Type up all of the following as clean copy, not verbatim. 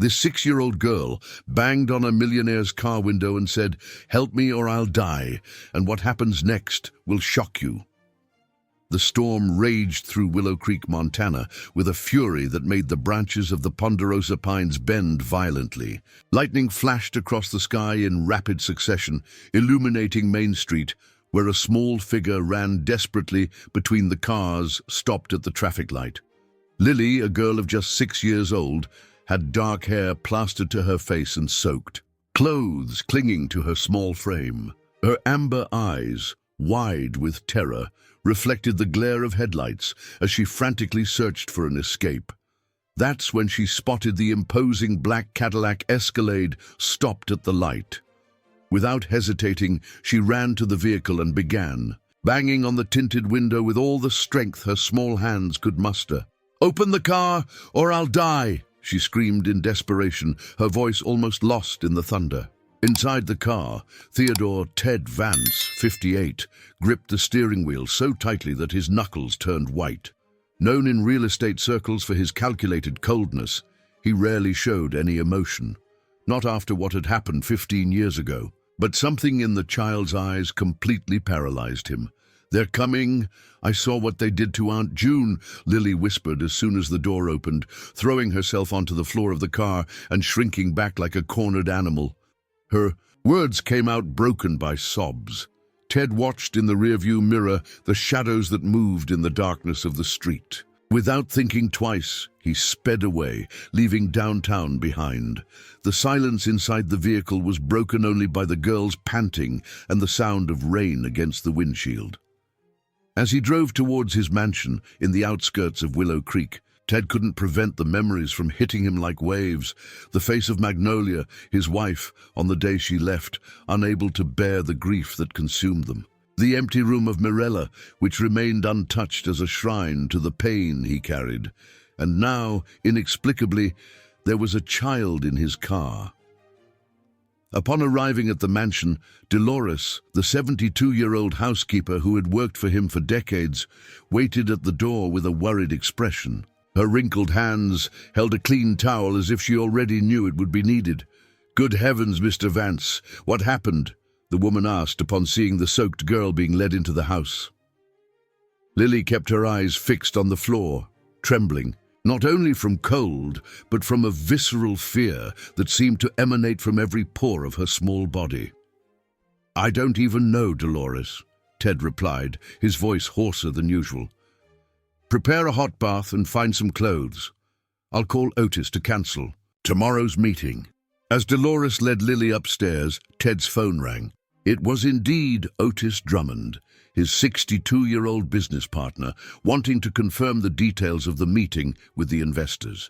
This 6-year-old girl banged on a millionaire's car window and said, "Help me or I'll die, and what happens next will shock you." The storm raged through Willow Creek, Montana, with a fury that made the branches of the ponderosa pines bend violently. Lightning flashed across the sky in rapid succession, illuminating Main Street, where a small figure ran desperately between the cars stopped at the traffic light. Lily, a girl of just 6 years old, had dark hair plastered to her face and soaked, clothes clinging to her small frame. Her amber eyes, wide with terror, reflected the glare of headlights as she frantically searched for an escape. That's when she spotted the imposing black Cadillac Escalade stopped at the light. Without hesitating, she ran to the vehicle and began, banging on the tinted window with all the strength her small hands could muster. "Open the car, or I'll die!" she screamed in desperation, her voice almost lost in the thunder. Inside the car, Theodore Ted Vance, 58, gripped the steering wheel so tightly that his knuckles turned white. Known in real estate circles for his calculated coldness, he rarely showed any emotion. Not after what had happened 15 years ago. But something in the child's eyes completely paralyzed him. "They're coming. I saw what they did to Aunt June," Lily whispered as soon as the door opened, throwing herself onto the floor of the car and shrinking back like a cornered animal. Her words came out broken by sobs. Ted watched in the rearview mirror the shadows that moved in the darkness of the street. Without thinking twice, he sped away, leaving downtown behind. The silence inside the vehicle was broken only by the girl's panting and the sound of rain against the windshield. As he drove towards his mansion in the outskirts of Willow Creek, Ted couldn't prevent the memories from hitting him like waves. The face of Magnolia, his wife, on the day she left, unable to bear the grief that consumed them. The empty room of Mirella, which remained untouched as a shrine to the pain he carried. And now, inexplicably, there was a child in his car. Upon arriving at the mansion, Dolores, the 72-year-old housekeeper who had worked for him for decades, waited at the door with a worried expression. Her wrinkled hands held a clean towel as if she already knew it would be needed. "Good heavens, Mr. Vance, what happened?" the woman asked upon seeing the soaked girl being led into the house. Lily kept her eyes fixed on the floor, trembling, not only from cold, but from a visceral fear that seemed to emanate from every pore of her small body. "I don't even know, Dolores," Ted replied, his voice hoarser than usual. "Prepare a hot bath and find some clothes. I'll call Otis to cancel tomorrow's meeting." As Dolores led Lily upstairs, Ted's phone rang. It was indeed Otis Drummond, his 62-year-old business partner, wanting to confirm the details of the meeting with the investors.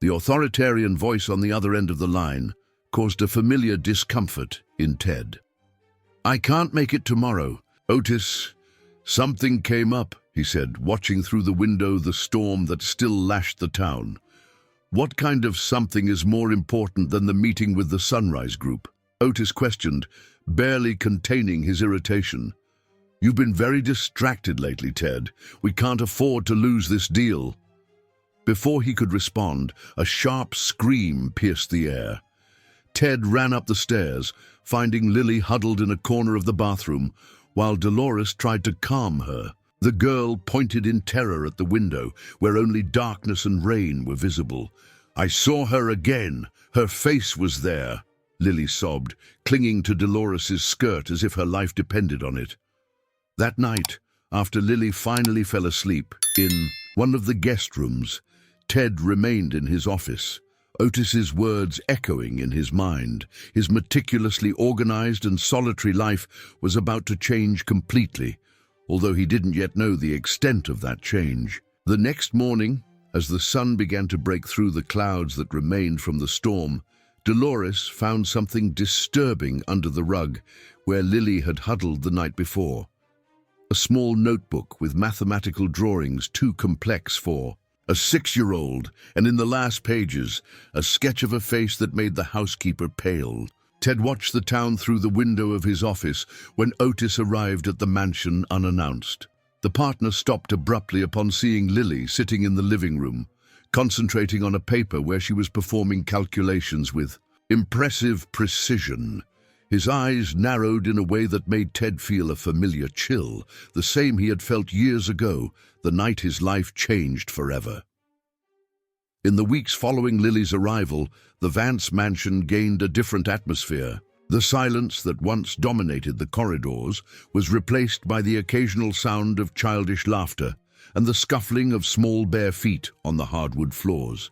The authoritarian voice on the other end of the line caused a familiar discomfort in Ted. "I can't make it tomorrow, Otis. Something came up," he said, watching through the window the storm that still lashed the town. "What kind of something is more important than the meeting with the Sunrise Group?" Otis questioned, barely containing his irritation. "You've been very distracted lately, Ted. We can't afford to lose this deal." Before he could respond, a sharp scream pierced the air. Ted ran up the stairs, finding Lily huddled in a corner of the bathroom, while Dolores tried to calm her. The girl pointed in terror at the window, where only darkness and rain were visible. "I saw her again. Her face was there," Lily sobbed, clinging to Dolores's skirt as if her life depended on it. That night, after Lily finally fell asleep, in one of the guest rooms, Ted remained in his office, Otis's words echoing in his mind. His meticulously organized and solitary life was about to change completely, although he didn't yet know the extent of that change. The next morning, as the sun began to break through the clouds that remained from the storm, Dolores found something disturbing under the rug where Lily had huddled the night before. A small notebook with mathematical drawings too complex for a 6-year-old, and in the last pages, a sketch of a face that made the housekeeper pale. Ted watched the town through the window of his office when Otis arrived at the mansion unannounced. The partner stopped abruptly upon seeing Lily sitting in the living room, concentrating on a paper where she was performing calculations with impressive precision. His eyes narrowed in a way that made Ted feel a familiar chill, the same he had felt years ago, the night his life changed forever. In the weeks following Lily's arrival, the Vance mansion gained a different atmosphere. The silence that once dominated the corridors was replaced by the occasional sound of childish laughter and the scuffling of small bare feet on the hardwood floors.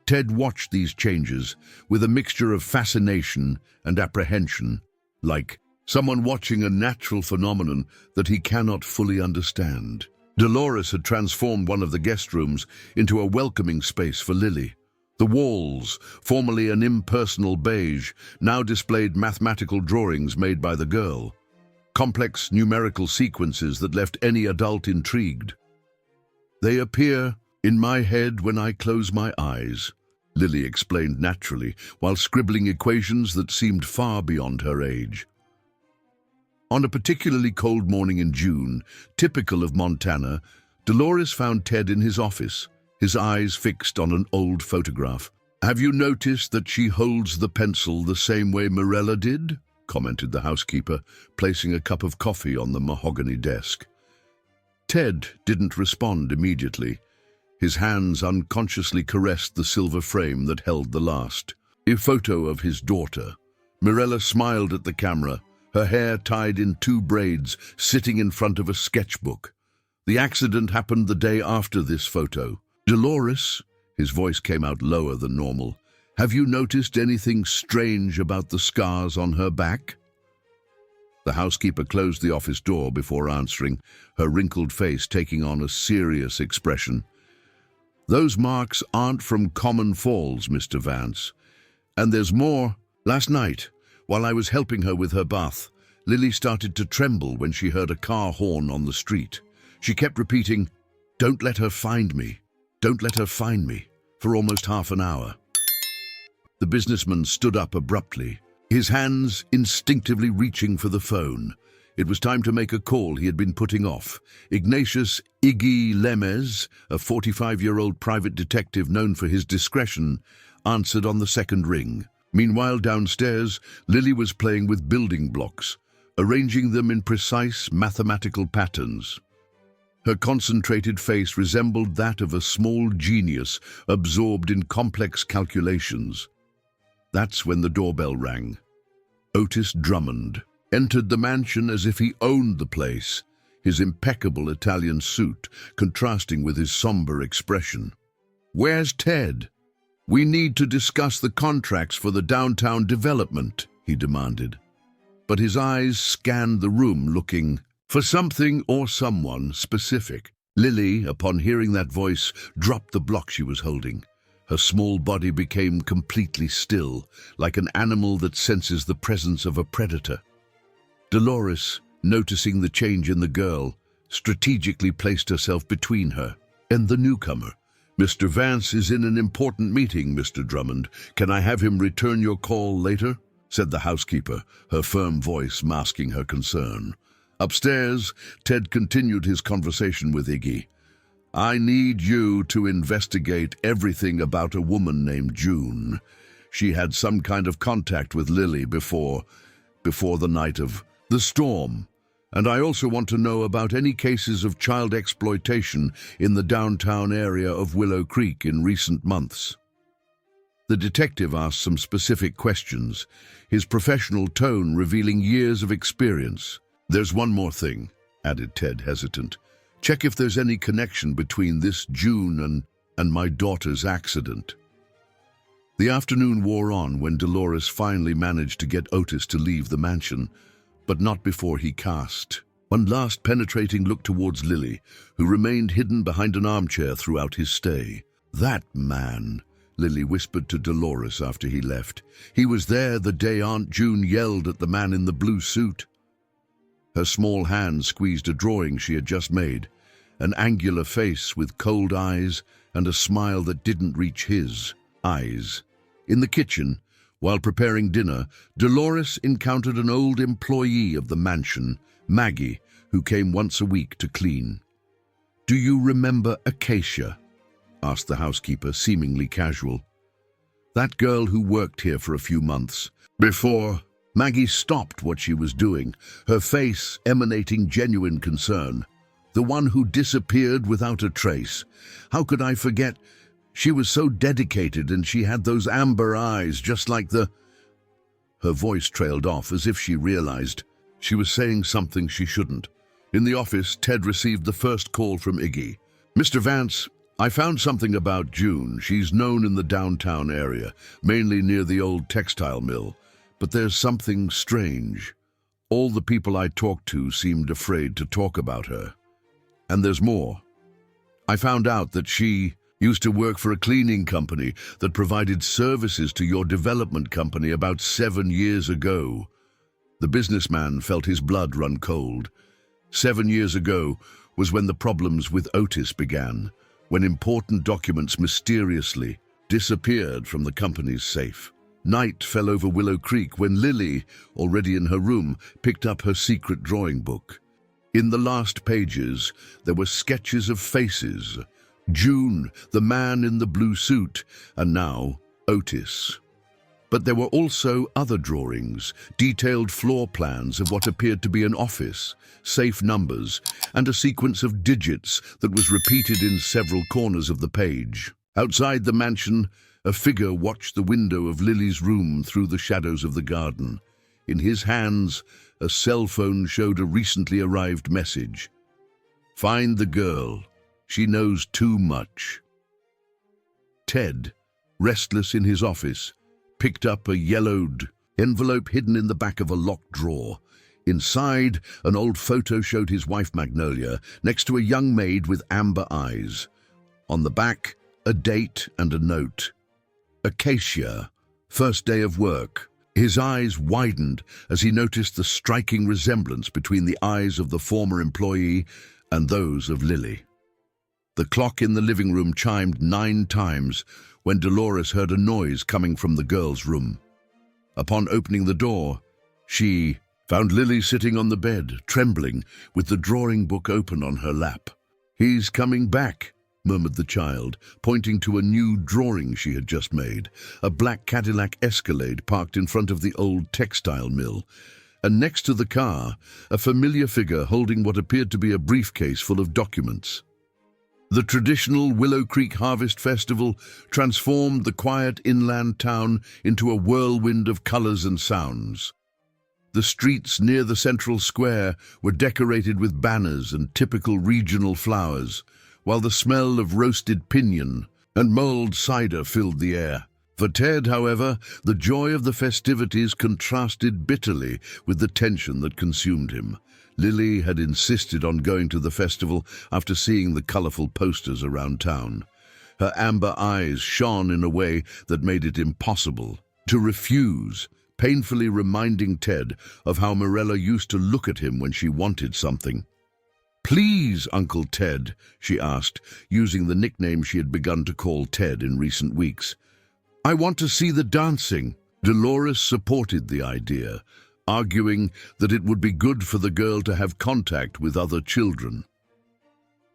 Ted watched these changes with a mixture of fascination and apprehension, like someone watching a natural phenomenon that he cannot fully understand. Dolores had transformed one of the guest rooms into a welcoming space for Lily. The walls, formerly an impersonal beige, now displayed mathematical drawings made by the girl, complex numerical sequences that left any adult intrigued. "They appear in my head when I close my eyes," Lily explained naturally, while scribbling equations that seemed far beyond her age. On a particularly cold morning in June, typical of Montana, Dolores found Ted in his office, his eyes fixed on an old photograph. "Have you noticed that she holds the pencil the same way Mirella did?" commented the housekeeper, placing a cup of coffee on the mahogany desk. Ted didn't respond immediately. His hands unconsciously caressed the silver frame that held the last photo of his daughter. Mirella smiled at the camera, her hair tied in two braids, sitting in front of a sketchbook. "The accident happened the day after this photo. Dolores," his voice came out lower than normal, "have you noticed anything strange about the scars on her back?" The housekeeper closed the office door before answering, her wrinkled face taking on a serious expression. "Those marks aren't from common falls, Mr. Vance. And there's more. Last night, while I was helping her with her bath, Lily started to tremble when she heard a car horn on the street. She kept repeating, 'Don't let her find me. Don't let her find me,' for almost half an hour." The businessman stood up abruptly, his hands instinctively reaching for the phone. It was time to make a call he had been putting off. Ignatius Iggy Lemez, a 45-year-old private detective known for his discretion, answered on the second ring. Meanwhile, downstairs, Lily was playing with building blocks, arranging them in precise mathematical patterns. Her concentrated face resembled that of a small genius absorbed in complex calculations. That's when the doorbell rang. Otis Drummond entered the mansion as if he owned the place, his impeccable Italian suit contrasting with his somber expression. "Where's Ted? We need to discuss the contracts for the downtown development," he demanded. But his eyes scanned the room looking for something or someone specific. Lily, upon hearing that voice, dropped the block she was holding. Her small body became completely still, like an animal that senses the presence of a predator. Dolores, noticing the change in the girl, strategically placed herself between her and the newcomer. "Mr. Vance is in an important meeting, Mr. Drummond. Can I have him return your call later?" said the housekeeper, her firm voice masking her concern. Upstairs, Ted continued his conversation with Iggy. "I need you to investigate everything about a woman named June. She had some kind of contact with Lily before the night of the storm. And I also want to know about any cases of child exploitation in the downtown area of Willow Creek in recent months." The detective asked some specific questions, his professional tone revealing years of experience. "There's one more thing," added Ted, hesitant. "Check if there's any connection between this June and my daughter's accident." The afternoon wore on when Dolores finally managed to get Otis to leave the mansion, but not before he cast one last penetrating look towards Lily, who remained hidden behind an armchair throughout his stay. "That man," Lily whispered to Dolores after he left. "He was there the day Aunt June yelled at the man in the blue suit." Her small hand squeezed a drawing she had just made, an angular face with cold eyes and a smile that didn't reach his eyes. In the kitchen, while preparing dinner, Dolores encountered an old employee of the mansion, Maggie, who came once a week to clean. "Do you remember Acacia?" asked the housekeeper, seemingly casual. That girl who worked here for a few months. Before Maggie stopped what she was doing, her face emanating genuine concern. The one who disappeared without a trace. How could I forget? She was so dedicated, and she had those amber eyes, just like the... Her voice trailed off as if she realized she was saying something she shouldn't. In the office, Ted received the first call from Iggy. "Mr. Vance, I found something about June. She's known in the downtown area, mainly near the old textile mill. But there's something strange. All the people I talked to seemed afraid to talk about her. And there's more. I found out that she used to work for a cleaning company that provided services to your development company about 7 years ago." The businessman felt his blood run cold. 7 years ago was when the problems with Otis began, when important documents mysteriously disappeared from the company's safe. Night fell over Willow Creek when Lily, already in her room, picked up her secret drawing book. In the last pages, there were sketches of faces. June, the man in the blue suit, and now Otis. But there were also other drawings, detailed floor plans of what appeared to be an office, safe numbers, and a sequence of digits that was repeated in several corners of the page. Outside the mansion, a figure watched the window of Lily's room through the shadows of the garden. In his hands, a cell phone showed a recently arrived message. "Find the girl. She knows too much." Ted, restless in his office, picked up a yellowed envelope hidden in the back of a locked drawer. Inside, an old photo showed his wife Magnolia next to a young maid with amber eyes. On the back, a date and a note. Acacia, first day of work. His eyes widened as he noticed the striking resemblance between the eyes of the former employee and those of Lily. The clock in the living room chimed 9 times when Dolores heard a noise coming from the girl's room. Upon opening the door, she found Lily sitting on the bed, trembling, with the drawing book open on her lap. "He's coming back," murmured the child, pointing to a new drawing she had just made, a black Cadillac Escalade parked in front of the old textile mill. And next to the car, a familiar figure holding what appeared to be a briefcase full of documents. The traditional Willow Creek Harvest Festival transformed the quiet inland town into a whirlwind of colors and sounds. The streets near the central square were decorated with banners and typical regional flowers, while the smell of roasted pinyon and mulled cider filled the air. For Ted, however, the joy of the festivities contrasted bitterly with the tension that consumed him. Lily had insisted on going to the festival after seeing the colorful posters around town. Her amber eyes shone in a way that made it impossible to refuse, painfully reminding Ted of how Morella used to look at him when she wanted something. "Please, Uncle Ted," she asked, using the nickname she had begun to call Ted in recent weeks. "I want to see the dancing." Dolores supported the idea, arguing that it would be good for the girl to have contact with other children.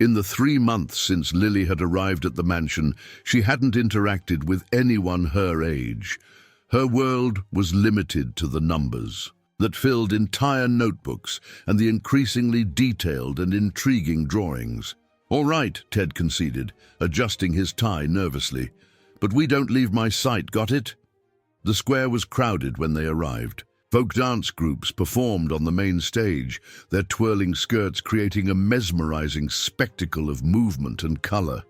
In the 3 months since Lily had arrived at the mansion, she hadn't interacted with anyone her age. Her world was limited to the numbers that filled entire notebooks and the increasingly detailed and intriguing drawings. "All right," Ted conceded, adjusting his tie nervously. "But we don't leave my sight, got it?" The square was crowded when they arrived. Folk dance groups performed on the main stage, their twirling skirts creating a mesmerizing spectacle of movement and color.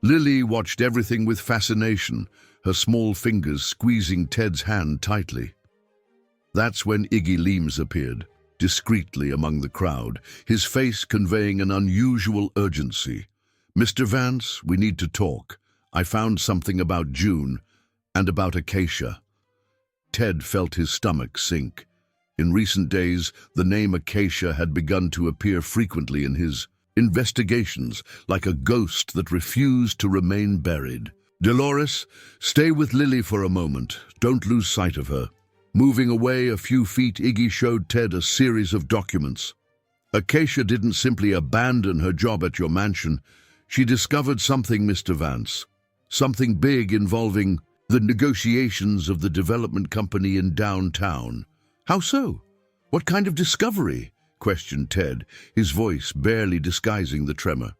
Lily watched everything with fascination, her small fingers squeezing Ted's hand tightly. That's when Iggy Leames appeared, discreetly among the crowd, his face conveying an unusual urgency. "Mr. Vance, we need to talk. I found something about June and about Acacia." Ted felt his stomach sink. In recent days, the name Acacia had begun to appear frequently in his investigations, like a ghost that refused to remain buried. "Dolores, stay with Lily for a moment. Don't lose sight of her." Moving away a few feet, Iggy showed Ted a series of documents. "Acacia didn't simply abandon her job at your mansion. She discovered something, Mr. Vance. Something big involving the negotiations of the development company in downtown. How so? What kind of discovery? Questioned Ted, his voice barely disguising the tremor.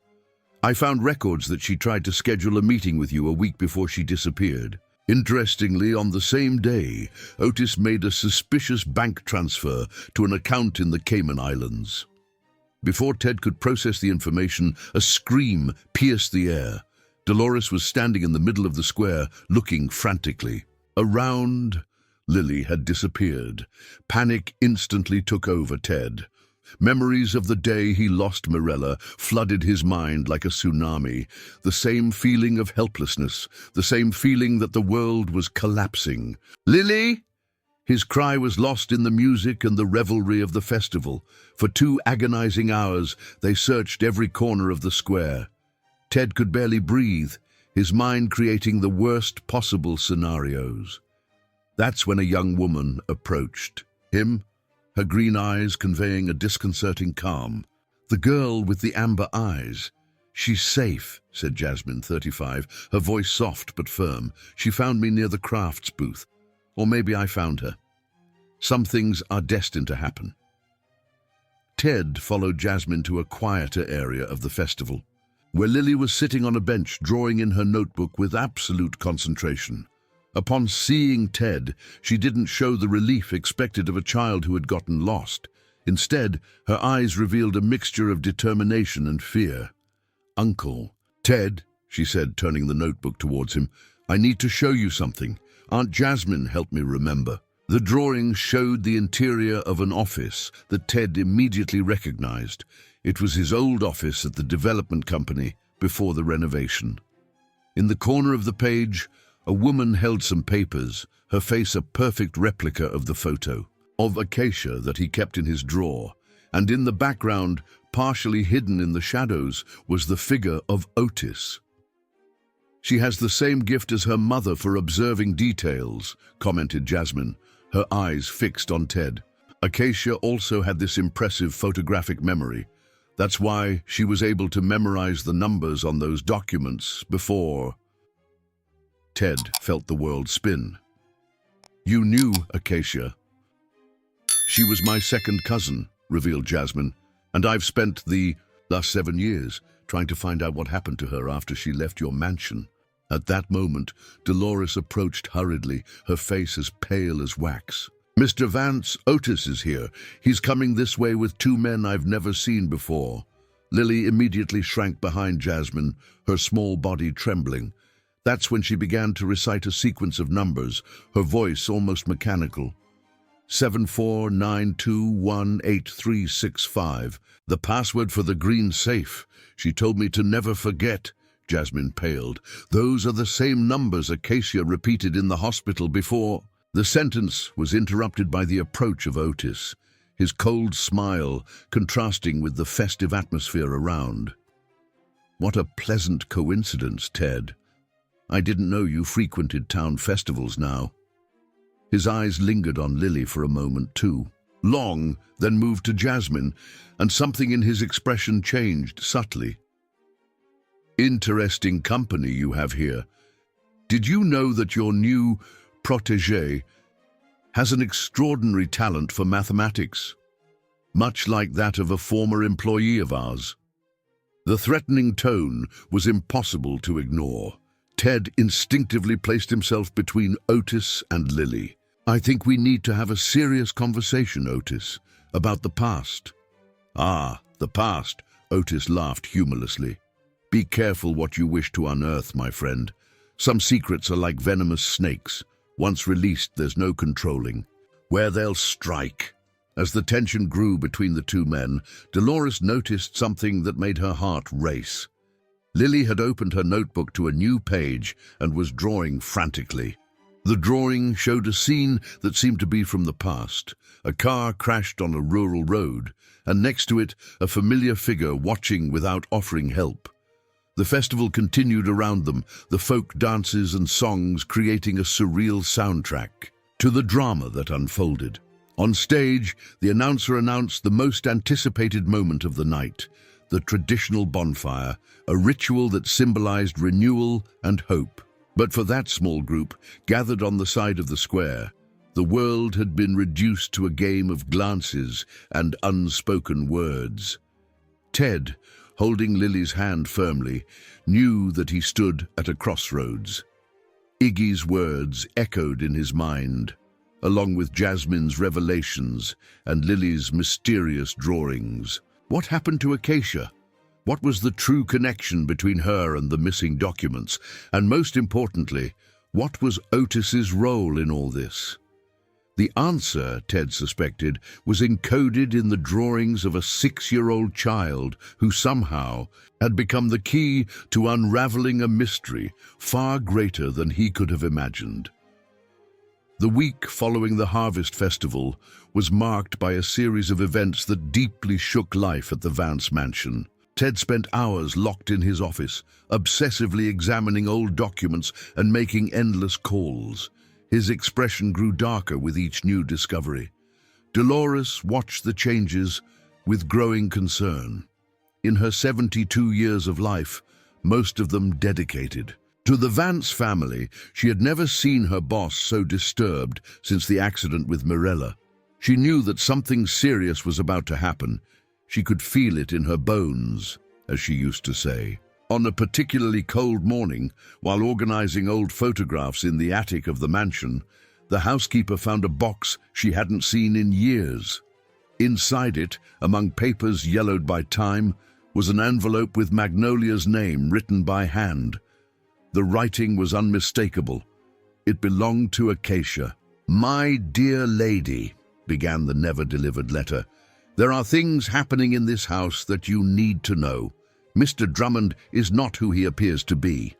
I found records that she tried to schedule a meeting with you a week before she disappeared. Interestingly, on the same day, Otis made a suspicious bank transfer to an account in the Cayman Islands. Before Ted could process the information, a scream pierced the air. Dolores was standing in the middle of the square, looking frantically. Around, Lily had disappeared. Panic instantly took over Ted. Memories of the day he lost Mirella flooded his mind like a tsunami. The same feeling of helplessness, the same feeling that the world was collapsing. Lily! His cry was lost in the music and the revelry of the festival. For 2 agonizing hours, they searched every corner of the square. Ted could barely breathe, his mind creating the worst possible scenarios. That's when a young woman approached him, her green eyes conveying a disconcerting calm. The girl with the amber eyes. She's safe, said Jasmine, 35, her voice soft but firm. She found me near the crafts booth. Or maybe I found her. Some things are destined to happen. Ted followed Jasmine to a quieter area of the festival, where Lily was sitting on a bench drawing in her notebook with absolute concentration. Upon seeing Ted, she didn't show the relief expected of a child who had gotten lost. Instead, her eyes revealed a mixture of determination and fear. Uncle, Ted, she said, turning the notebook towards him, I need to show you something. Aunt Jasmine helped me remember. The drawing showed the interior of an office that Ted immediately recognized. It was his old office at the development company before the renovation. In the corner of the page, a woman held some papers, her face a perfect replica of the photo of Acacia that he kept in his drawer, and in the background, partially hidden in the shadows, was the figure of Otis. She has the same gift as her mother for observing details, commented Jasmine, her eyes fixed on Ted. Acacia also had this impressive photographic memory. That's why she was able to memorize the numbers on those documents before. Ted felt the world spin. You knew Acacia. She was my second cousin, revealed Jasmine, and I've spent the last 7 years trying to find out what happened to her after she left your mansion. At that moment, Dolores approached hurriedly, her face as pale as wax. Mr. Vance, Otis is here. He's coming this way with 2 men I've never seen before. Lily immediately shrank behind Jasmine, her small body trembling. That's when she began to recite a sequence of numbers, her voice almost mechanical. 7492183665. The password for the green safe. She told me to never forget. Jasmine paled. Those are the same numbers Acacia repeated in the hospital before. The sentence was interrupted by the approach of Otis, his cold smile contrasting with the festive atmosphere around. What a pleasant coincidence, Ted. I didn't know you frequented town festivals now. His eyes lingered on Lily for a moment too. Long, then moved to Jasmine, and something in his expression changed subtly. Interesting company you have here. Did you know that your new protégé has an extraordinary talent for mathematics, much like that of a former employee of ours? The threatening tone was impossible to ignore. Ted instinctively placed himself between Otis and Lily. I think we need to have a serious conversation, Otis, about the past. Ah, the past, Otis laughed humorlessly. Be careful what you wish to unearth, my friend. Some secrets are like venomous snakes. Once released, there's no controlling where they'll strike. As the tension grew between the 2 men, Dolores noticed something that made her heart race. Lily had opened her notebook to a new page and was drawing frantically. The drawing showed a scene that seemed to be from the past. A car crashed on a rural road, and next to it, a familiar figure watching without offering help. The festival continued around them, the folk dances and songs creating a surreal soundtrack to the drama that unfolded. On stage, the announcer announced the most anticipated moment of the night, the traditional bonfire, a ritual that symbolized renewal and hope. But for that small group, gathered on the side of the square, the world had been reduced to a game of glances and unspoken words. Ted, holding Lily's hand firmly, knew that he stood at a crossroads. Iggy's words echoed in his mind, along with Jasmine's revelations and Lily's mysterious drawings. What happened to Acacia? What was the true connection between her and the missing documents? And most importantly, what was Otis's role in all this? The answer, Ted suspected, was encoded in the drawings of a 6-year-old child who somehow had become the key to unraveling a mystery far greater than he could have imagined. The week following the Harvest Festival was marked by a series of events that deeply shook life at the Vance mansion. Ted spent hours locked in his office, obsessively examining old documents and making endless calls. His expression grew darker with each new discovery. Dolores watched the changes with growing concern. In her 72 years of life, most of them dedicated to the Vance family, she had never seen her boss so disturbed since the accident with Mirella. She knew that something serious was about to happen. She could feel it in her bones, as she used to say. On a particularly cold morning, while organizing old photographs in the attic of the mansion, the housekeeper found a box she hadn't seen in years. Inside it, among papers yellowed by time, was an envelope with Magnolia's name written by hand. The writing was unmistakable. It belonged to Acacia. "My dear lady," began the never-delivered letter, "there are things happening in this house that you need to know. Mr. Drummond is not who he appears to be.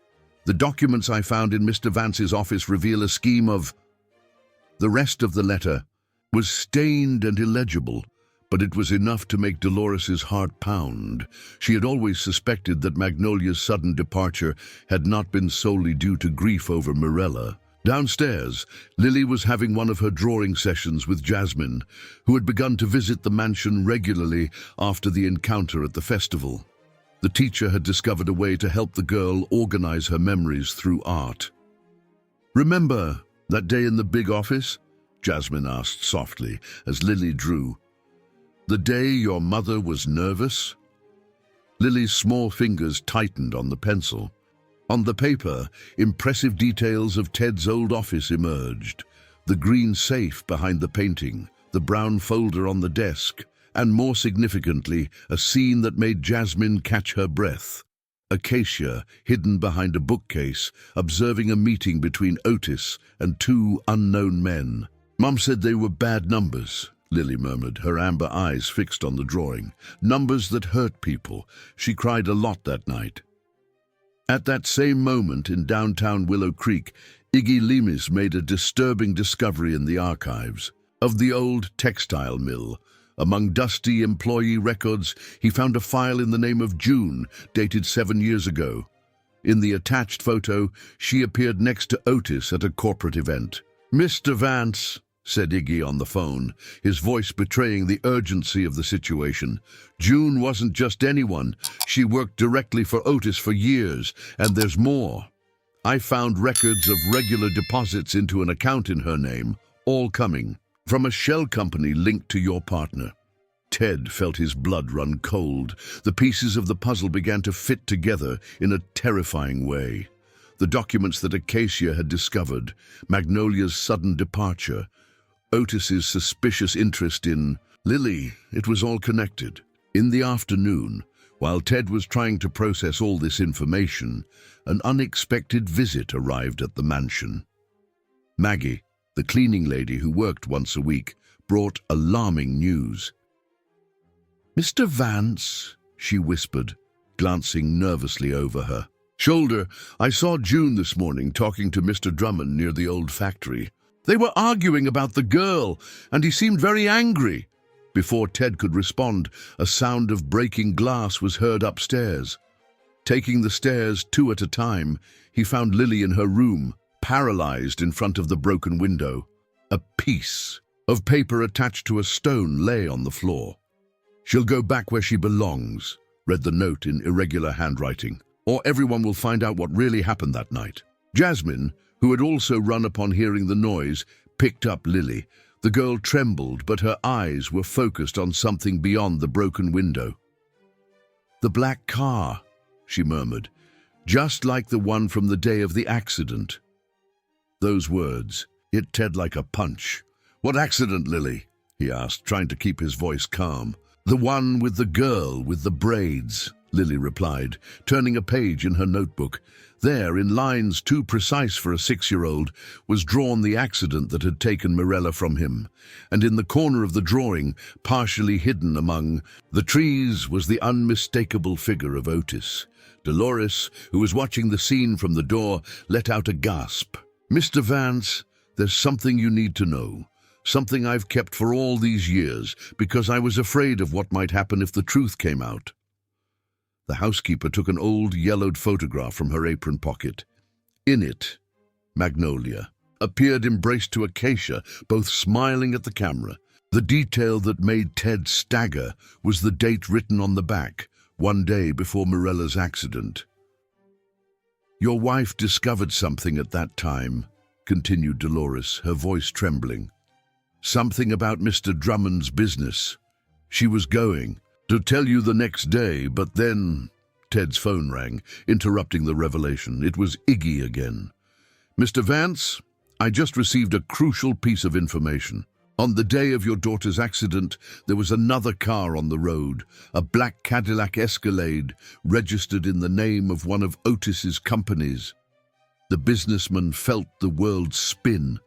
The documents I found in Mr. Vance's office reveal a scheme of..." The rest of the letter was stained and illegible, but it was enough to make Dolores's heart pound. She had always suspected that Magnolia's sudden departure had not been solely due to grief over Mirella. Downstairs, Lily was having one of her drawing sessions with Jasmine, who had begun to visit the mansion regularly after the encounter at the festival. The teacher had discovered a way to help the girl organize her memories through art. "Remember that day in the big office?" Jasmine asked softly as Lily drew. "The day your mother was nervous?" Lily's small fingers tightened on the pencil. On the paper, impressive details of Ted's old office emerged. The green safe behind the painting, the brown folder on the desk, and more significantly, a scene that made Jasmine catch her breath. Acacia, hidden behind a bookcase, observing a meeting between Otis and 2 unknown men. "Mom said they were bad numbers," Lily murmured, her amber eyes fixed on the drawing. "Numbers that hurt people. She cried a lot that night." At that same moment in downtown Willow Creek, Iggy Lemis made a disturbing discovery in the archives of the old textile mill. Among dusty employee records, he found a file in the name of June, dated 7 years ago. In the attached photo, she appeared next to Otis at a corporate event. "Mr. Vance," said Iggy on the phone, his voice betraying the urgency of the situation. "June wasn't just anyone. She worked directly for Otis for years, and there's more. I found records of regular deposits into an account in her name, all coming from a shell company linked to your partner." Ted felt his blood run cold. The pieces of the puzzle began to fit together in a terrifying way. The documents that Acacia had discovered, Magnolia's sudden departure, Otis's suspicious interest in Lily, it was all connected. In the afternoon, while Ted was trying to process all this information, an unexpected visit arrived at the mansion. Maggie, the cleaning lady who worked once a week, brought alarming news. "Mr. Vance," she whispered, glancing nervously over her shoulder, "I saw June this morning talking to Mr. Drummond near the old factory. They were arguing about the girl, and he seemed very angry." Before Ted could respond, a sound of breaking glass was heard upstairs. Taking the stairs 2 at a time, he found Lily in her room, paralyzed in front of the broken window. A piece of paper attached to a stone lay on the floor. "She'll go back where she belongs," read the note in irregular handwriting, "or everyone will find out what really happened that night." Jasmine, who had also run upon hearing the noise, picked up Lily. The girl trembled, but her eyes were focused on something beyond the broken window. "The black car," she murmured, "just like the one from the day of the accident." Those words hit Ted like a punch. "What accident, Lily?" he asked, trying to keep his voice calm. "The one with the girl with the braids," Lily replied, turning a page in her notebook. There, in lines too precise for a 6-year-old, was drawn the accident that had taken Mirella from him, and in the corner of the drawing, partially hidden among the trees, was the unmistakable figure of Otis. Dolores, who was watching the scene from the door, let out a gasp. "Mr. Vance, there's something you need to know. Something I've kept for all these years, because I was afraid of what might happen if the truth came out." The housekeeper took an old, yellowed photograph from her apron pocket. In it, Magnolia appeared embraced to Acacia, both smiling at the camera. The detail that made Ted stagger was the date written on the back, one day before Mirella's accident. "Your wife discovered something at that time," continued Dolores, her voice trembling. "Something about Mr. Drummond's business. She was going to tell you the next day, but then—" Ted's phone rang, interrupting the revelation. It was Iggy again. "Mr. Vance, I just received a crucial piece of information. On the day of your daughter's accident, there was another car on the road, a black Cadillac Escalade, registered in the name of one of Otis's companies." The businessman felt the world spin.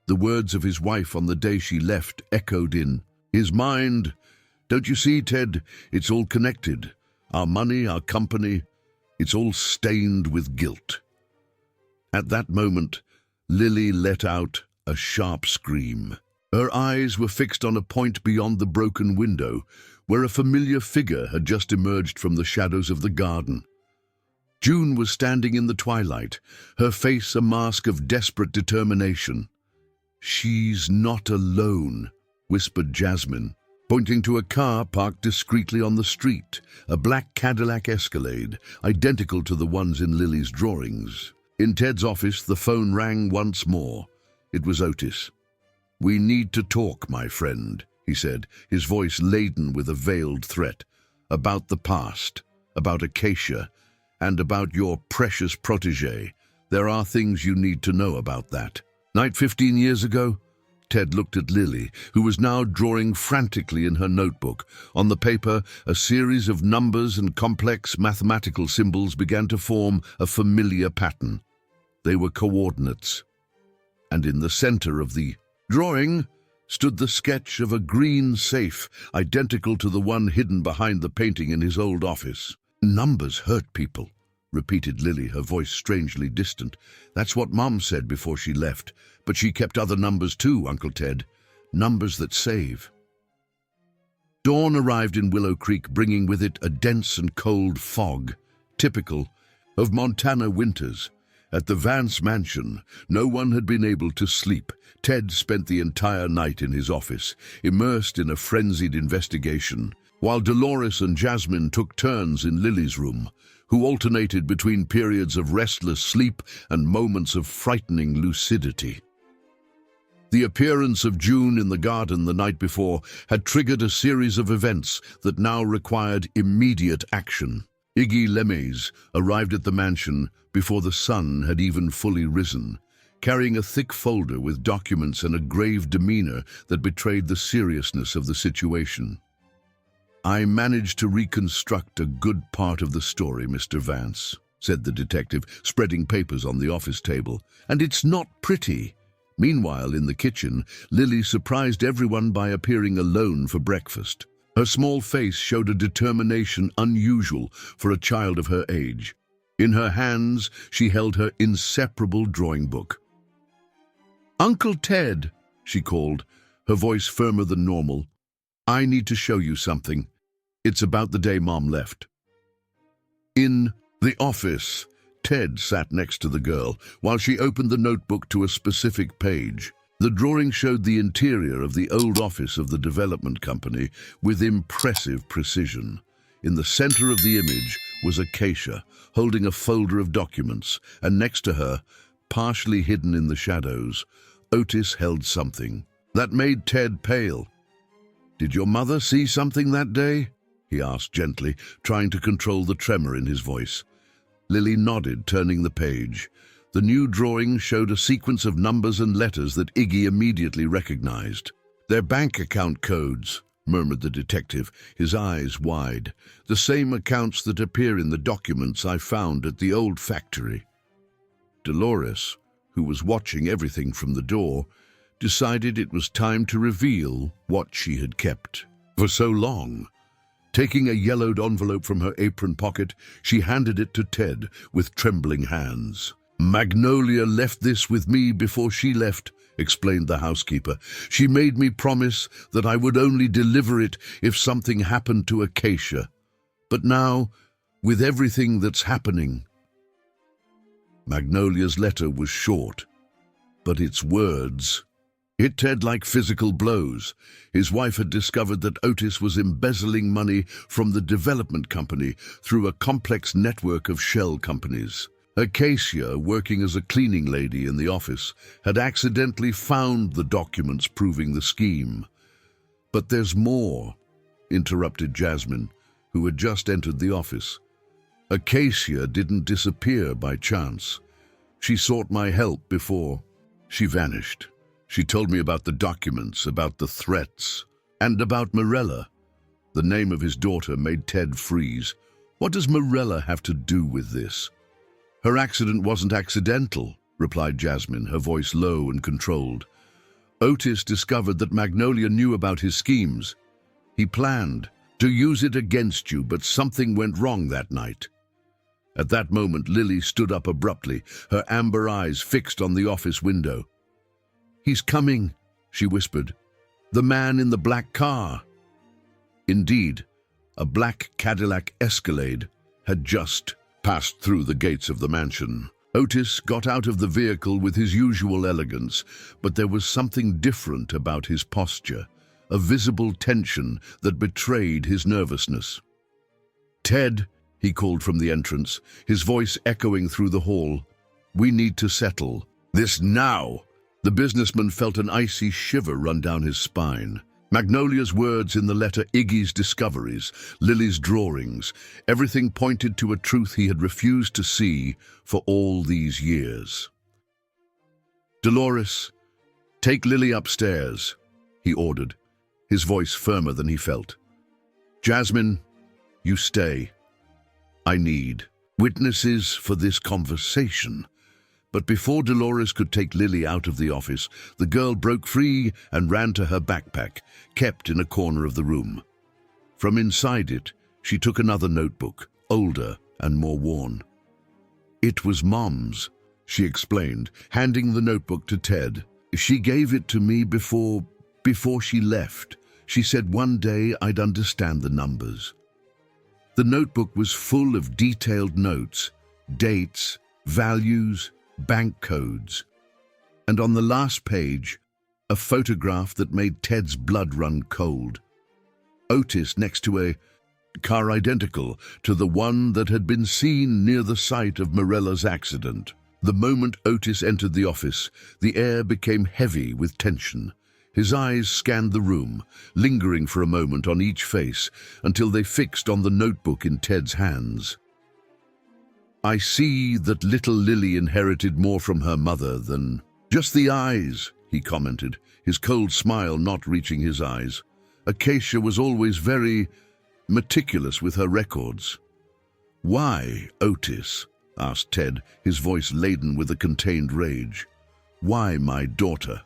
The words of his wife on the day she left echoed in his mind. "Don't you see, Ted? It's all connected. Our money, our company, it's all stained with guilt." At that moment, Lily let out a sharp scream. Her eyes were fixed on a point beyond the broken window, where a familiar figure had just emerged from the shadows of the garden. June was standing in the twilight, her face a mask of desperate determination. "She's not alone," whispered Jasmine, pointing to a car parked discreetly on the street, a black Cadillac Escalade, identical to the ones in Lily's drawings. In Ted's office, the phone rang once more. It was Otis. "We need to talk, my friend," he said, his voice laden with a veiled threat. "About the past, about Acacia, and about your precious protégé. There are things you need to know about that." "Night 15 years ago?" Ted looked at Lily, who was now drawing frantically in her notebook. On the paper, a series of numbers and complex mathematical symbols began to form a familiar pattern. They were coordinates. And in the center of the drawing stood the sketch of a green safe, identical to the one hidden behind the painting in his old office. "Numbers hurt people," repeated Lily, her voice strangely distant. "That's what Mom said before she left. But she kept other numbers too, Uncle Ted. Numbers that save." Dawn arrived in Willow Creek, bringing with it a dense and cold fog, typical of Montana winters. At the Vance mansion, no one had been able to sleep. Ted spent the entire night in his office, immersed in a frenzied investigation, while Dolores and Jasmine took turns in Lily's room, who alternated between periods of restless sleep and moments of frightening lucidity. The appearance of June in the garden the night before had triggered a series of events that now required immediate action. Iggy Lemes arrived at the mansion before the sun had even fully risen, carrying a thick folder with documents and a grave demeanor that betrayed the seriousness of the situation. "I managed to reconstruct a good part of the story, Mr. Vance," said the detective, spreading papers on the office table. "And it's not pretty." Meanwhile, in the kitchen, Lily surprised everyone by appearing alone for breakfast. Her small face showed a determination unusual for a child of her age. In her hands, she held her inseparable drawing book. "Uncle Ted," she called, her voice firmer than normal, "I need to show you something. It's about the day Mom left." In the office, Ted sat next to the girl while she opened the notebook to a specific page. The drawing showed the interior of the old office of the development company with impressive precision. In the center of the image was Acacia, holding a folder of documents, and next to her, partially hidden in the shadows, Otis held something that made Ted pale. "Did your mother see something that day?" he asked gently, trying to control the tremor in his voice. Lily nodded, turning the page. The new drawing showed a sequence of numbers and letters that Iggy immediately recognized. "Their bank account codes," murmured the detective, his eyes wide. "The same accounts that appear in the documents I found at the old factory." Dolores, who was watching everything from the door, decided it was time to reveal what she had kept for so long. Taking a yellowed envelope from her apron pocket, she handed it to Ted with trembling hands. "Magnolia left this with me before she left," explained the housekeeper. "She made me promise that I would only deliver it if something happened to Acacia. But now, with everything that's happening..." Magnolia's letter was short, but its words hit Ted like physical blows. His wife had discovered that Otis was embezzling money from the development company through a complex network of shell companies. Acacia, working as a cleaning lady in the office, had accidentally found the documents proving the scheme. "But there's more," interrupted Jasmine, who had just entered the office. "Acacia didn't disappear by chance. She sought my help before she vanished. She told me about the documents, about the threats, and about Morella." The name of his daughter made Ted freeze. "What does Morella have to do with this?" "Her accident wasn't accidental," replied Jasmine, her voice low and controlled. "Otis discovered that Magnolia knew about his schemes. He planned to use it against you, but something went wrong that night." At that moment, Lily stood up abruptly, her amber eyes fixed on the office window. "He's coming," she whispered. "The man in the black car." Indeed, a black Cadillac Escalade had just passed through the gates of the mansion. Otis got out of the vehicle with his usual elegance, but there was something different about his posture, a visible tension that betrayed his nervousness. "Ted," he called from the entrance, his voice echoing through the hall, "we need to settle this now." The businessman felt an icy shiver run down his spine. Magnolia's words in the letter, Iggy's discoveries, Lily's drawings, everything pointed to a truth he had refused to see for all these years. "Dolores, take Lily upstairs," he ordered, his voice firmer than he felt. "Jasmine, you stay. I need witnesses for this conversation." But before Dolores could take Lily out of the office, the girl broke free and ran to her backpack, kept in a corner of the room. From inside it, she took another notebook, older and more worn. "It was Mom's," she explained, handing the notebook to Ted. "She gave it to me before she left. She said one day I'd understand the numbers." The notebook was full of detailed notes, dates, values, bank codes, and on the last page, a photograph that made Ted's blood run cold. Otis next to a car identical to the one that had been seen near the site of Morella's accident. The moment Otis entered the office, the air became heavy with tension. His eyes scanned the room, lingering for a moment on each face until they fixed on the notebook in Ted's hands. "I see that little Lily inherited more from her mother than just the eyes," he commented, his cold smile not reaching his eyes. "Acacia was always very meticulous with her records." "Why, Otis?" asked Ted, his voice laden with a contained rage. "Why my daughter?"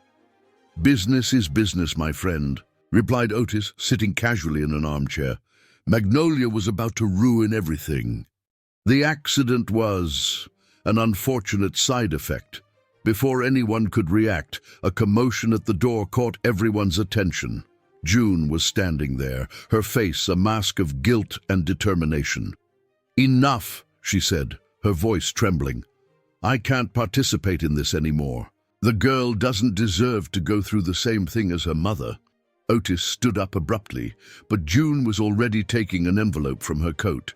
"Business is business, my friend," replied Otis, sitting casually in an armchair. "Magnolia was about to ruin everything. The accident was an unfortunate side effect. Before anyone could react, a commotion at the door caught everyone's attention. June was standing there, her face a mask of guilt and determination. "Enough," she said, her voice trembling. "I can't participate in this anymore. The girl doesn't deserve to go through the same thing as her mother." Otis stood up abruptly, but June was already taking an envelope from her coat.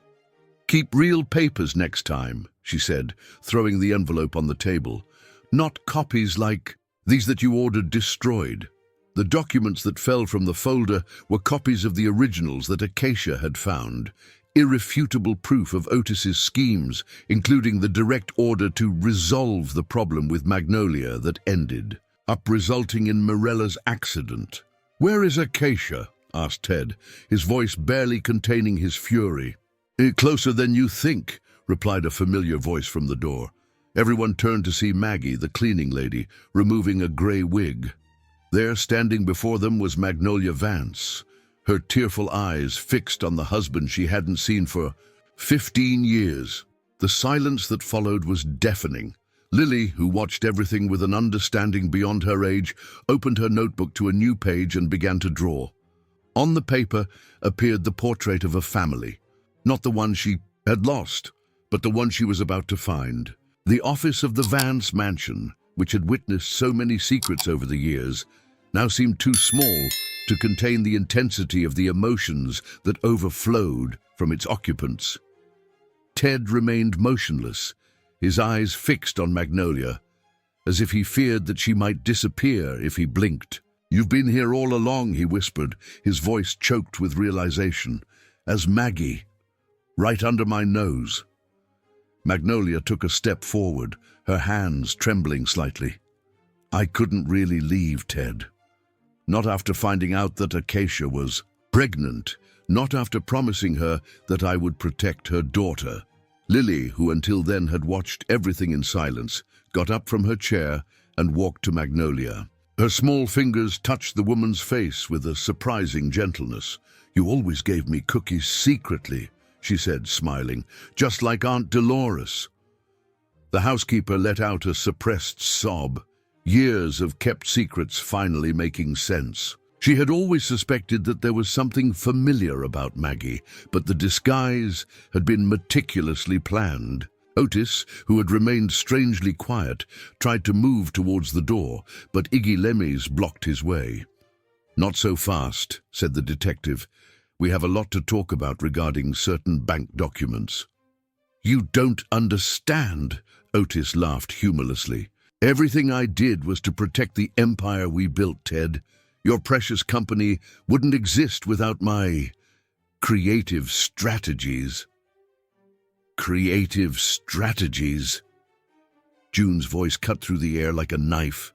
"Keep real papers next time," she said, throwing the envelope on the table. "Not copies like these that you ordered destroyed." The documents that fell from the folder were copies of the originals that Acacia had found, irrefutable proof of Otis's schemes, including the direct order to resolve the problem with Magnolia that ended up resulting in Mirella's accident. "Where is Acacia?" asked Ted, his voice barely containing his fury. "Closer than you think," replied a familiar voice from the door. Everyone turned to see Maggie, the cleaning lady, removing a gray wig. There, standing before them, was Magnolia Vance, her tearful eyes fixed on the husband she hadn't seen for 15 years. The silence that followed was deafening. Lily, who watched everything with an understanding beyond her age, opened her notebook to a new page and began to draw. On the paper appeared the portrait of a family, not the one she had lost, but the one she was about to find. The office of the Vance mansion, which had witnessed so many secrets over the years, now seemed too small to contain the intensity of the emotions that overflowed from its occupants. Ted remained motionless, his eyes fixed on Magnolia, as if he feared that she might disappear if he blinked. "You've been here all along," he whispered, his voice choked with realization. "As Maggie, right under my nose." Magnolia took a step forward, her hands trembling slightly. "I couldn't really leave, Ted. Not after finding out that Acacia was pregnant, not after promising her that I would protect her daughter." Lily, who until then had watched everything in silence, got up from her chair and walked to Magnolia. Her small fingers touched the woman's face with a surprising gentleness. "You always gave me cookies secretly," she said, smiling, "just like Aunt Dolores." The housekeeper let out a suppressed sob, years of kept secrets finally making sense. She had always suspected that there was something familiar about Maggie, but the disguise had been meticulously planned. Otis, who had remained strangely quiet, tried to move towards the door, but Iggy Lemes blocked his way. "Not so fast," said the detective. "We have a lot to talk about regarding certain bank documents." "You don't understand," Otis laughed humorlessly. "Everything I did was to protect the empire we built, Ted. Your precious company wouldn't exist without my creative strategies." "Creative strategies?" June's voice cut through the air like a knife.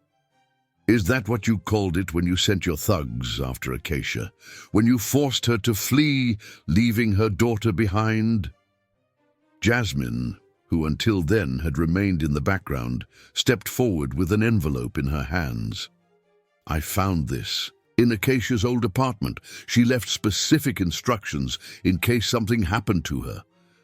"Is that what you called it when you sent your thugs after Acacia? When you forced her to flee, leaving her daughter behind?" Jasmine, who until then had remained in the background, stepped forward with an envelope in her hands. "I found this in Acacia's old apartment. She left specific instructions in case something happened to her.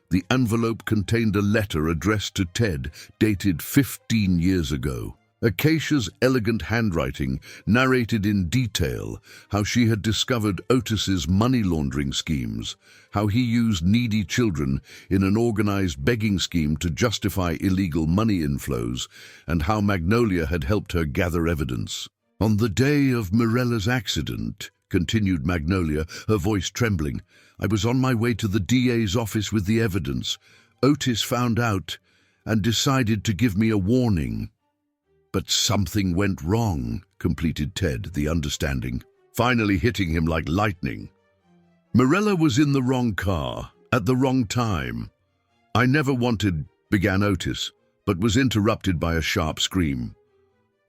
The envelope contained a letter addressed to Ted, dated 15 years ago. Acacia's elegant handwriting narrated in detail how she had discovered Otis's money laundering schemes, how he used needy children in an organized begging scheme to justify illegal money inflows, and how Magnolia had helped her gather evidence. "On the day of Mirella's accident," continued Magnolia, her voice trembling, "I was on my way to the DA's office with the evidence. Otis found out and decided to give me a warning." "But something went wrong," completed Ted, the understanding, finally hitting him like lightning. "Mirella was in the wrong car, at the wrong time. I never wanted," began Otis, but was interrupted by a sharp scream.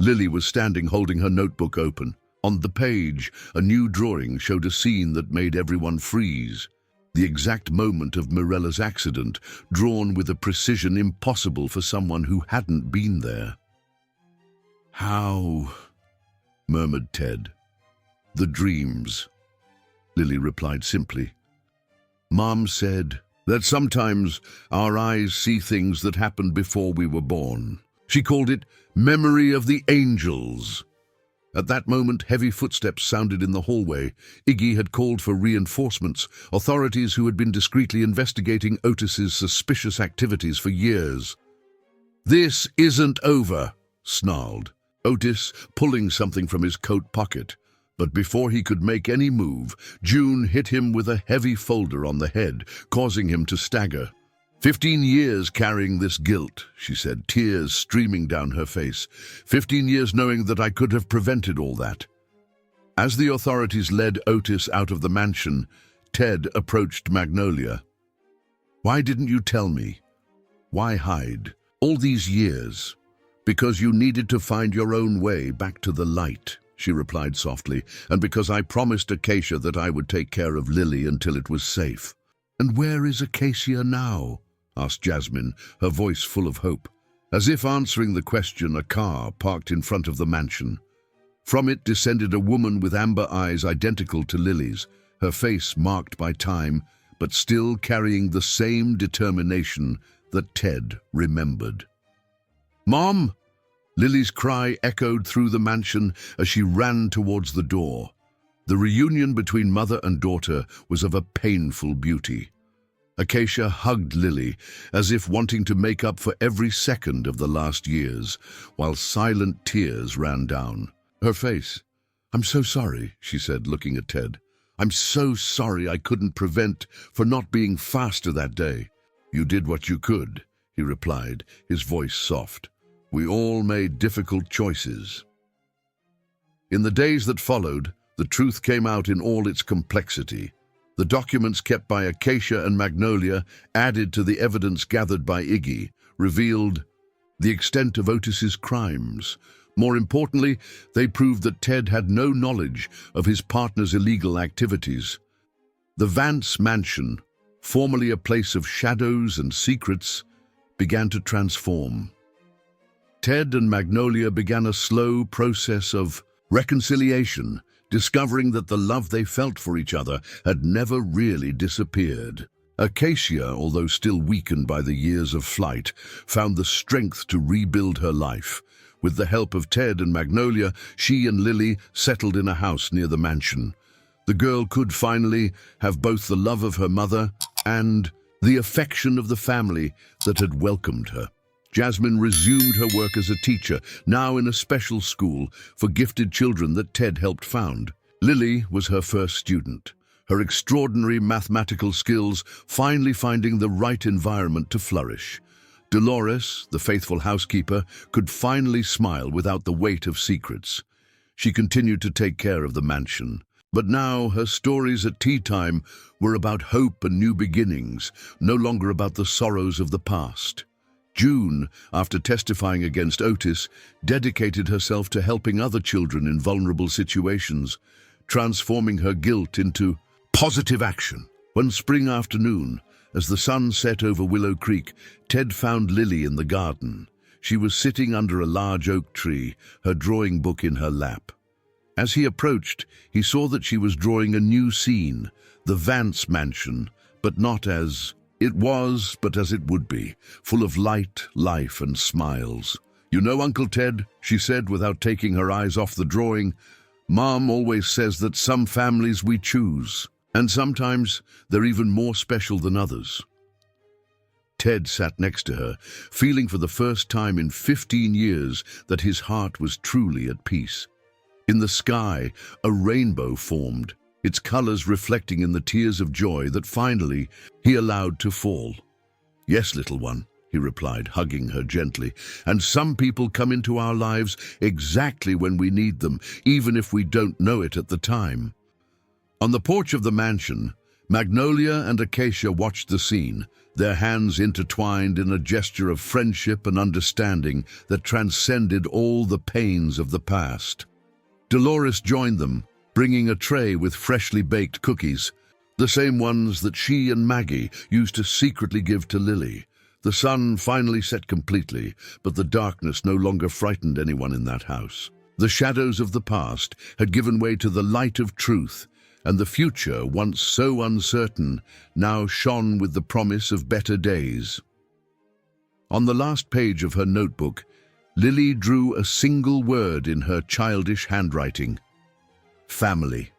Lily was standing holding her notebook open. On the page, a new drawing showed a scene that made everyone freeze. The exact moment of Mirella's accident, drawn with a precision impossible for someone who hadn't been there. "How?" murmured Ted. "The dreams," Lily replied simply. "Mom said that sometimes our eyes see things that happened before we were born. She called it memory of the angels." At that moment, heavy footsteps sounded in the hallway. Iggy had called for reinforcements, authorities who had been discreetly investigating Otis's suspicious activities for years. "This isn't over," snarled Otis, pulling something from his coat pocket. But before he could make any move, June hit him with a heavy folder on the head, causing him to stagger. 15 years carrying this guilt, she said, tears streaming down her face. 15 years knowing that I could have prevented all that. As the authorities led Otis out of the mansion, Ted approached Magnolia. Why didn't you tell me? Why hide? All these years? Because you needed to find your own way back to the light, she replied softly, and because I promised Acacia that I would take care of Lily until it was safe. And where is Acacia now? Asked Jasmine, her voice full of hope. As if answering the question, a car parked in front of the mansion. From it descended a woman with amber eyes identical to Lily's, her face marked by time, but still carrying the same determination that Ted remembered. "Mom!" Lily's cry echoed through the mansion as she ran towards the door. The reunion between mother and daughter was of a painful beauty. Acacia hugged Lily, as if wanting to make up for every second of the last years, while silent tears ran down her face. "I'm so sorry," she said, looking at Ted. "I'm so sorry I couldn't prevent for not being faster that day." "You did what you could," he replied, his voice soft. "We all made difficult choices." In the days that followed, the truth came out in all its complexity. The documents kept by Acacia and Magnolia, added to the evidence gathered by Iggy, revealed the extent of Otis's crimes. More importantly, they proved that Ted had no knowledge of his partner's illegal activities. The Vance mansion, formerly a place of shadows and secrets, began to transform. Ted and Magnolia began a slow process of reconciliation, discovering that the love they felt for each other had never really disappeared. Acacia, although still weakened by the years of flight, found the strength to rebuild her life. With the help of Ted and Magnolia, she and Lily settled in a house near the mansion. The girl could finally have both the love of her mother and the affection of the family that had welcomed her. Jasmine resumed her work as a teacher, now in a special school for gifted children that Ted helped found. Lily was her first student, her extraordinary mathematical skills finally finding the right environment to flourish. Dolores, the faithful housekeeper, could finally smile without the weight of secrets. She continued to take care of the mansion. But now her stories at tea time were about hope and new beginnings, no longer about the sorrows of the past. June, after testifying against Otis, dedicated herself to helping other children in vulnerable situations, transforming her guilt into positive action. One spring afternoon, as the sun set over Willow Creek, Ted found Lily in the garden. She was sitting under a large oak tree, her drawing book in her lap. As he approached, he saw that she was drawing a new scene, the Vance mansion, but not as it was, but as it would be, full of light, life, and smiles. "You know, Uncle Ted," she said without taking her eyes off the drawing, "Mom always says that some families we choose, and sometimes they're even more special than others." Ted sat next to her, feeling for the first time in 15 years that his heart was truly at peace. In the sky, a rainbow formed, its colors reflecting in the tears of joy that finally he allowed to fall. "Yes, little one," he replied, hugging her gently, "and some people come into our lives exactly when we need them, even if we don't know it at the time." On the porch of the mansion, Magnolia and Acacia watched the scene, their hands intertwined in a gesture of friendship and understanding that transcended all the pains of the past. Dolores joined them, bringing a tray with freshly baked cookies, the same ones that she and Maggie used to secretly give to Lily. The sun finally set completely, but the darkness no longer frightened anyone in that house. The shadows of the past had given way to the light of truth, and the future, once so uncertain, now shone with the promise of better days. On the last page of her notebook, Lily drew a single word in her childish handwriting: family.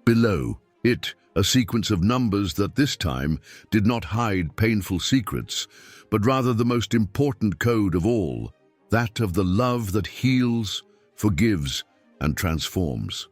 Below it, a sequence of numbers that this time did not hide painful secrets, but rather the most important code of all, that of the love that heals, forgives, and transforms.